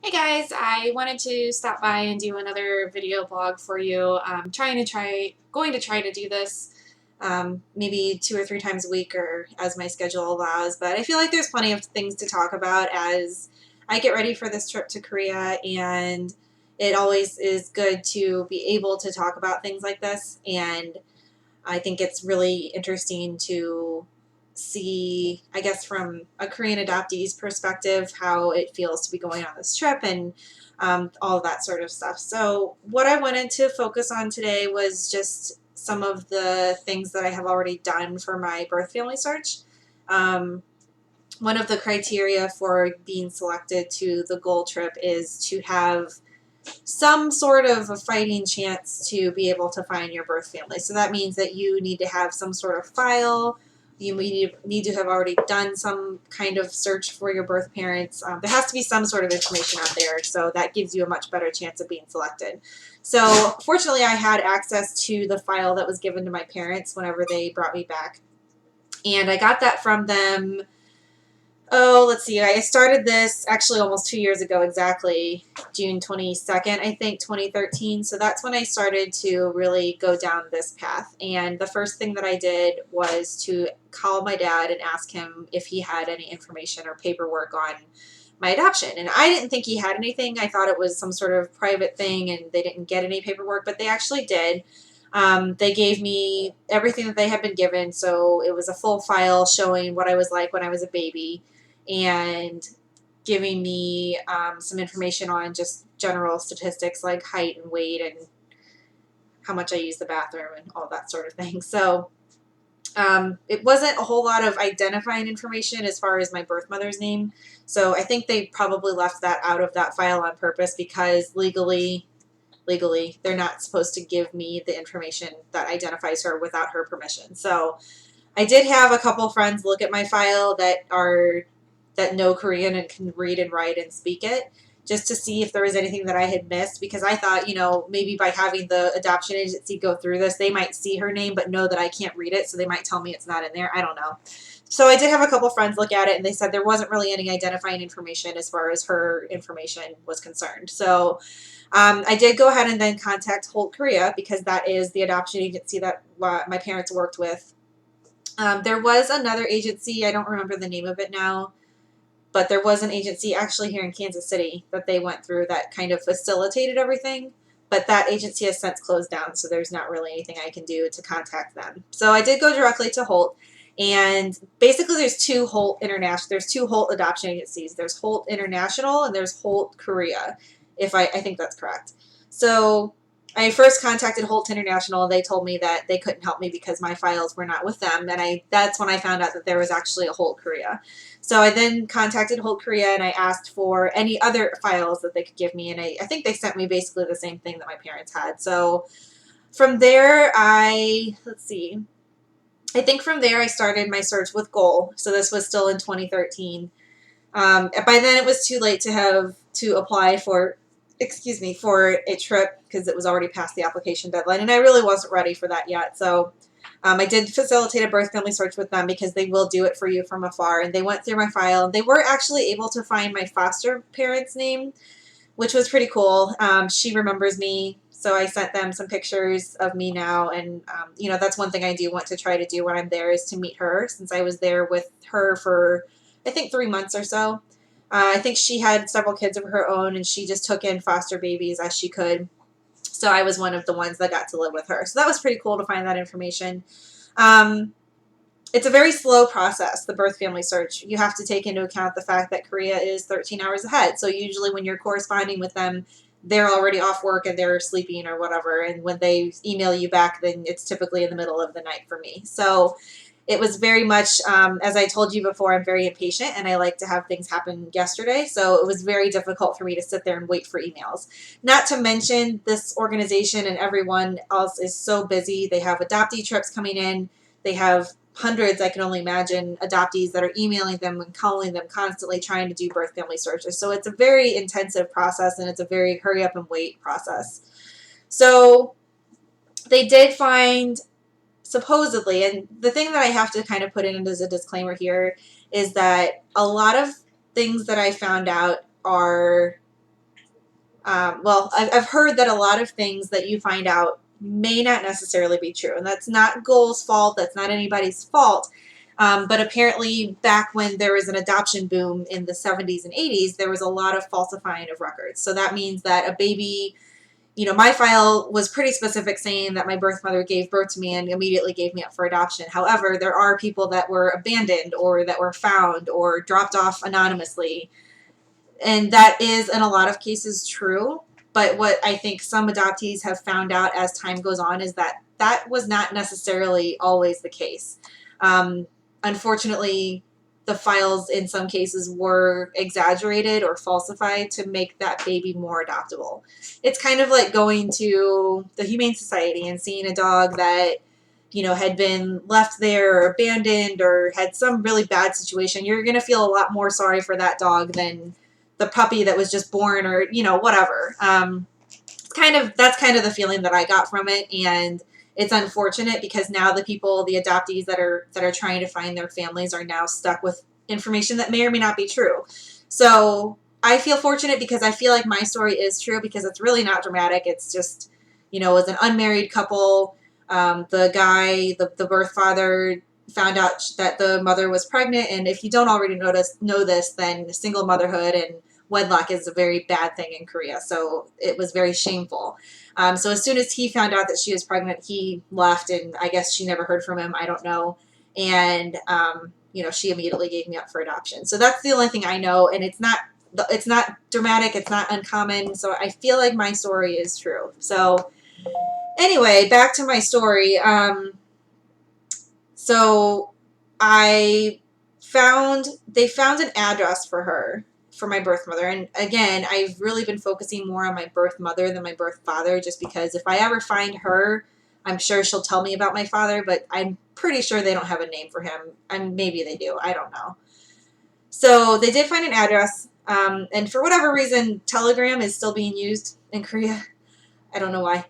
Hey guys, I wanted to stop by and do another video blog for you. I'm going to try to do this maybe 2 or 3 times a week or as my schedule allows, but I feel like there's plenty of things to talk about as I get ready for this trip to Korea, and it always is good to be able to talk about things like this, and I think it's really interesting to see, I guess, from a Korean adoptee's perspective, how it feels to be going on this trip and all of that sort of stuff. So, what I wanted to focus on today was just some of the things that I have already done for my birth family search. Um, One of the criteria for being selected to the goal trip is to have some sort of a fighting chance to be able to find your birth family. So that means that you need to have some sort of file. You need to have already done some kind of search for your birth parents. There has to be some sort of information out there, so that gives you a much better chance of being selected. So fortunately, I had access to the file that was given to my parents whenever they brought me back. And I got that from them. Oh, let's see. I started this actually almost 2 years ago exactly, June 22nd, I think, 2013. So that's when I started to really go down this path. And the first thing that I did was to call my dad and ask him if he had any information or paperwork on my adoption. And I didn't think he had anything. I thought it was some sort of private thing and they didn't get any paperwork, but they actually did. They gave me everything that they had been given. So it was a full file showing what I was like when I was a baby and giving me some information on just general statistics like height and weight and how much I use the bathroom and all that sort of thing. So it wasn't a whole lot of identifying information as far as my birth mother's name. So I think they probably left that out of that file on purpose because legally they're not supposed to give me the information that identifies her without her permission. So I did have a couple friends look at my file that know Korean and can read and write and speak it, just to see if there was anything that I had missed, because I thought, maybe by having the adoption agency go through this, they might see her name but know that I can't read it, so they might tell me it's not in there. I don't know. So I did have a couple friends look at it, and they said there wasn't really any identifying information as far as her information was concerned. So I did go ahead and then contact Holt Korea, because that is the adoption agency that my parents worked with. There was another agency, I don't remember the name of it now, but there was an agency actually here in Kansas City that they went through that kind of facilitated everything. But that agency has since closed down, so there's not really anything I can do to contact them. So I did go directly to Holt, and basically there's two Holt adoption agencies. There's Holt International and there's Holt Korea, if I think that's correct. So I first contacted Holt International, and they told me that they couldn't help me because my files were not with them, and that's when I found out that there was actually a Holt Korea. So I then contacted Holt Korea and I asked for any other files that they could give me, and I think they sent me basically the same thing that my parents had. So from there, let's see, I think from there I started my search with Goal. So this was still in 2013. By then it was too late to apply for for a trip, because it was already past the application deadline, and I really wasn't ready for that yet. So I did facilitate a birth family search with them, because they will do it for you from afar. And they went through my file, and they were actually able to find my foster parent's name, which was pretty cool. She remembers me, so I sent them some pictures of me now. And, that's one thing I do want to try to do when I'm there, is to meet her, since I was there with her for, I think, 3 months or so. I think she had several kids of her own, and she just took in foster babies as she could. So I was one of the ones that got to live with her. So that was pretty cool to find that information. Um, it's a very slow process, the birth family search. You have to take into account the fact that Korea is 13 hours ahead. So usually when you're corresponding with them, they're already off work and they're sleeping or whatever. And when they email you back, then it's typically in the middle of the night for me. So it was very much, as I told you before, I'm very impatient and I like to have things happen yesterday. So it was very difficult for me to sit there and wait for emails. Not to mention, this organization and everyone else is so busy. They have adoptee trips coming in. They have hundreds, I can only imagine, adoptees that are emailing them and calling them constantly, trying to do birth family searches. So it's a very intensive process, and it's a very hurry up and wait process. So they did find, supposedly, and the thing that I have to kind of put in as a disclaimer here is that a lot of things that I found out are well, I've heard that a lot of things that you find out may not necessarily be true. And that's not Goal's fault. That's not anybody's fault. But apparently, back when there was an adoption boom in the 70s and 80s, there was a lot of falsifying of records. So that means that a baby, my file was pretty specific saying that my birth mother gave birth to me and immediately gave me up for adoption. However, there are people that were abandoned or that were found or dropped off anonymously. And that is, in a lot of cases, true. But what I think some adoptees have found out as time goes on is that that was not necessarily always the case. Unfortunately, the files in some cases were exaggerated or falsified to make that baby more adoptable. It's kind of like going to the Humane Society and seeing a dog that had been left there or abandoned or had some really bad situation. You're going to feel a lot more sorry for that dog than the puppy that was just born or whatever. That's kind of the feeling that I got from it, and it's unfortunate because now the adoptees that are trying to find their families are now stuck with information that may or may not be true. So I feel fortunate because I feel like my story is true because it's really not dramatic. It's just, it was an unmarried couple. The guy, the birth father, found out that the mother was pregnant, and if you don't already know this, then single motherhood and wedlock is a very bad thing in Korea, so it was very shameful. So as soon as he found out that she was pregnant, he left, and I guess she never heard from him. I don't know. And she immediately gave me up for adoption. So that's the only thing I know, and it's not dramatic, it's not uncommon. So I feel like my story is true. So anyway, back to my story. So they found an address for her, for my birth mother. And again, I've really been focusing more on my birth mother than my birth father, just because if I ever find her, I'm sure she'll tell me about my father, but I'm pretty sure they don't have a name for him. And maybe they do. I don't know. So they did find an address. And for whatever reason, Telegram is still being used in Korea. I don't know why.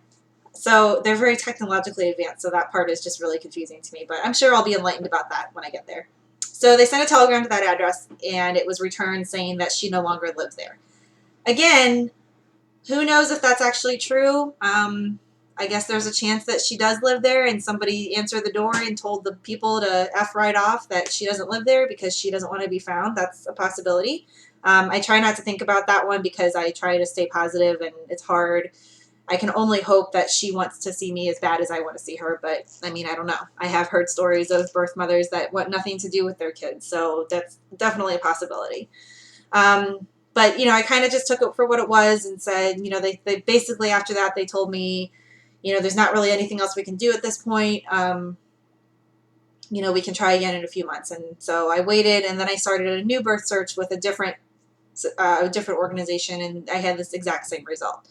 So they're very technologically advanced, so that part is just really confusing to me. But I'm sure I'll be enlightened about that when I get there. So they sent a telegram to that address, and it was returned saying that she no longer lives there. Again, who knows if that's actually true? I guess there's a chance that she does live there, and somebody answered the door and told the people to F right off that she doesn't live there because she doesn't want to be found. That's a possibility. I try not to think about that one because I try to stay positive, and it's hard. I can only hope that she wants to see me as bad as I want to see her, but I mean, I don't know. I have heard stories of birth mothers that want nothing to do with their kids, so that's definitely a possibility. But, I kind of just took it for what it was and said, they basically after that, they told me, there's not really anything else we can do at this point. We can try again in a few months. And so I waited, and then I started a new birth search with a different organization, and I had this exact same result.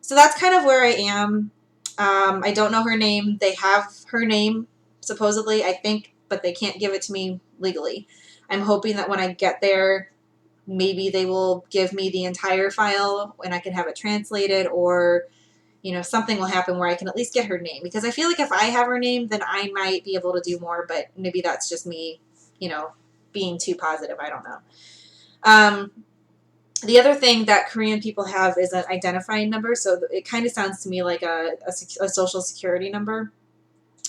So that's kind of where I am. I don't know her name. They have her name, supposedly, I think, but they can't give it to me legally. I'm hoping that when I get there, maybe they will give me the entire file and I can have it translated, or, something will happen where I can at least get her name. Because I feel like if I have her name, then I might be able to do more, but maybe that's just me, being too positive. I don't know. The other thing that Korean people have is an identifying number, so it kind of sounds to me like a social security number.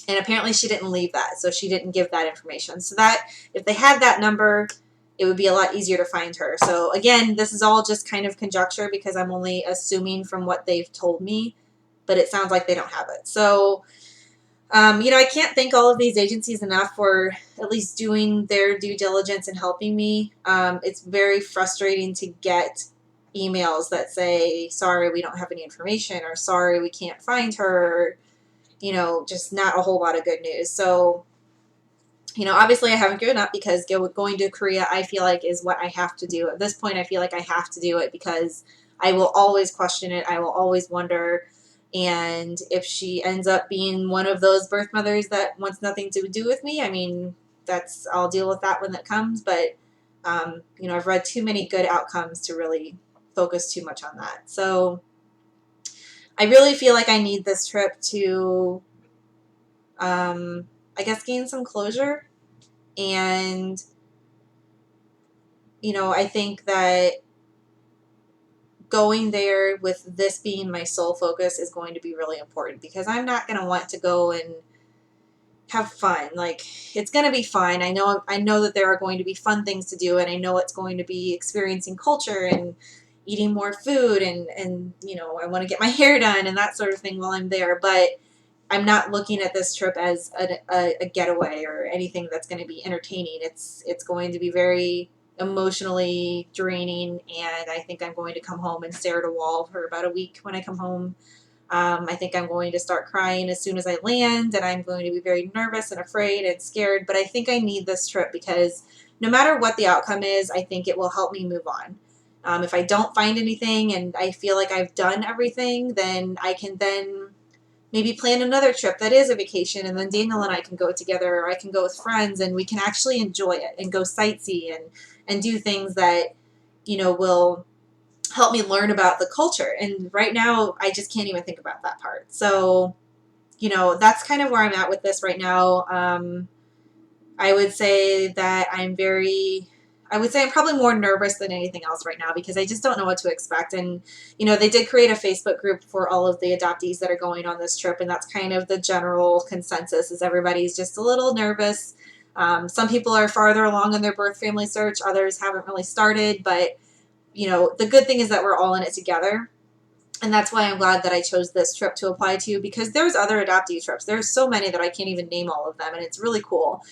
And apparently she didn't leave that, so she didn't give that information. So that, if they had that number, it would be a lot easier to find her. So again, this is all just kind of conjecture because I'm only assuming from what they've told me, but it sounds like they don't have it. So I can't thank all of these agencies enough for at least doing their due diligence and helping me. It's very frustrating to get emails that say, sorry, we don't have any information, or sorry, we can't find her, or, just not a whole lot of good news. So, obviously I haven't given up because going to Korea, I feel like, is what I have to do. At this point, I feel like I have to do it because I will always question it. I will always wonder. And if she ends up being one of those birth mothers that wants nothing to do with me, I mean, I'll deal with that when that comes. But, I've read too many good outcomes to really focus too much on that. So I really feel like I need this trip to, I guess, gain some closure. And, I think that going there with this being my sole focus is going to be really important, because I'm not going to want to go and have fun. Like, it's going to be fun. I know that there are going to be fun things to do, and I know it's going to be experiencing culture and eating more food, and you know, I want to get my hair done and that sort of thing while I'm there. But I'm not looking at this trip as a getaway or anything that's going to be entertaining. It's going to be very emotionally draining, and I think I'm going to come home and stare at a wall for about a week when I come home. I think I'm going to start crying as soon as I land, and I'm going to be very nervous and afraid and scared. But I think I need this trip, because no matter what the outcome is, I think it will help me move on. If I don't find anything and I feel like I've done everything, then I can then maybe plan another trip that is a vacation, and then Daniel and I can go together, or I can go with friends, and we can actually enjoy it and go sightsee and do things that, you know, will help me learn about the culture. And right now, I just can't even think about that part. So, you know, that's kind of where I'm at with this right now. I would say that I would say I'm probably more nervous than anything else right now, because I just don't know what to expect. And, you know, they did create a Facebook group for all of the adoptees that are going on this trip, and that's kind of the general consensus, is everybody's just a little nervous. Some people are farther along in their birth family search, others haven't really started, but, you know, the good thing is that we're all in it together. And that's why I'm glad that I chose this trip to apply to, because there's other adoptee trips. There's so many that I can't even name all of them, and it's really cool.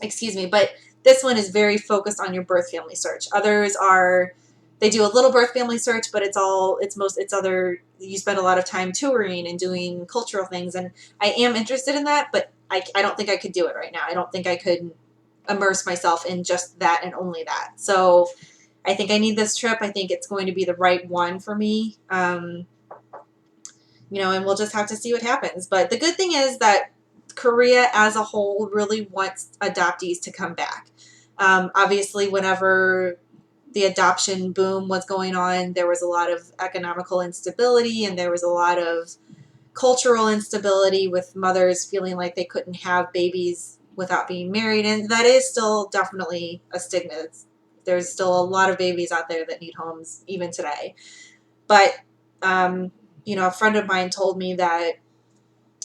Excuse me, but this one is very focused on your birth family search. Others are, they do a little birth family search, but it's other, you spend a lot of time touring and doing cultural things, and I am interested in that, but I don't think I could do it right now. I don't think I could immerse myself in just that and only that. So I think I need this trip. I think it's going to be the right one for me. You know, and we'll just have to see what happens. But the good thing is that Korea as a whole really wants adoptees to come back. Obviously, whenever the adoption boom was going on, there was a lot of economical instability, and there was a lot of cultural instability, with mothers feeling like they couldn't have babies without being married. And that is still definitely a stigma. There's still a lot of babies out there that need homes even today. But, you know, a friend of mine told me that,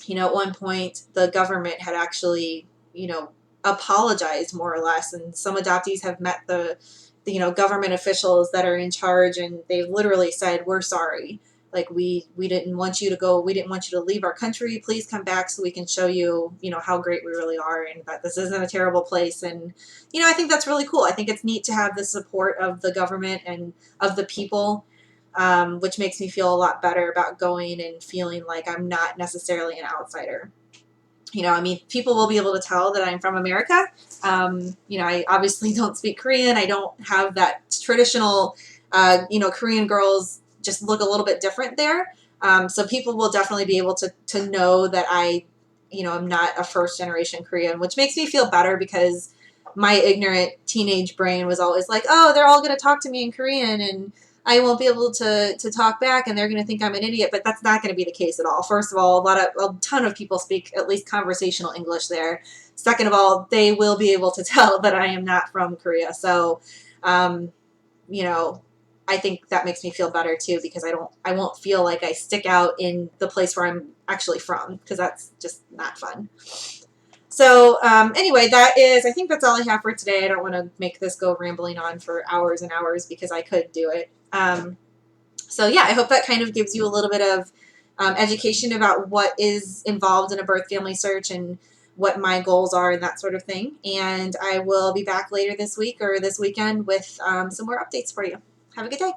you know, at one point the government had actually, you know, apologized more or less. And some adoptees have met the you know, government officials that are in charge, and they've literally said, "We're sorry. Like, we didn't want you to go. We didn't want you to leave our country. Please come back so we can show you, you know, how great we really are, and that this isn't a terrible place." And, you know, I think that's really cool. I think it's neat to have the support of the government and of the people, which makes me feel a lot better about going and feeling like I'm not necessarily an outsider. You know, I mean, people will be able to tell that I'm from America. You know, I obviously don't speak Korean. I don't have that traditional, you know, Korean girls just look a little bit different there. So people will definitely be able to know that I, you know, I'm not a first generation Korean, which makes me feel better, because my ignorant teenage brain was always like, oh, they're all going to talk to me in Korean, and I won't be able to talk back, and they're going to think I'm an idiot. But that's not going to be the case at all. First of all, a ton of people speak at least conversational English there. Second of all, they will be able to tell that I am not from Korea. So, you know, I think that makes me feel better too, because I won't feel like I stick out in the place where I'm actually from, because that's just not fun. So anyway, I think that's all I have for today. I don't want to make this go rambling on for hours and hours, because I could do it. So yeah, I hope that kind of gives you a little bit of education about what is involved in a birth family search and what my goals are and that sort of thing. And I will be back later this week or this weekend with some more updates for you. Have a good day.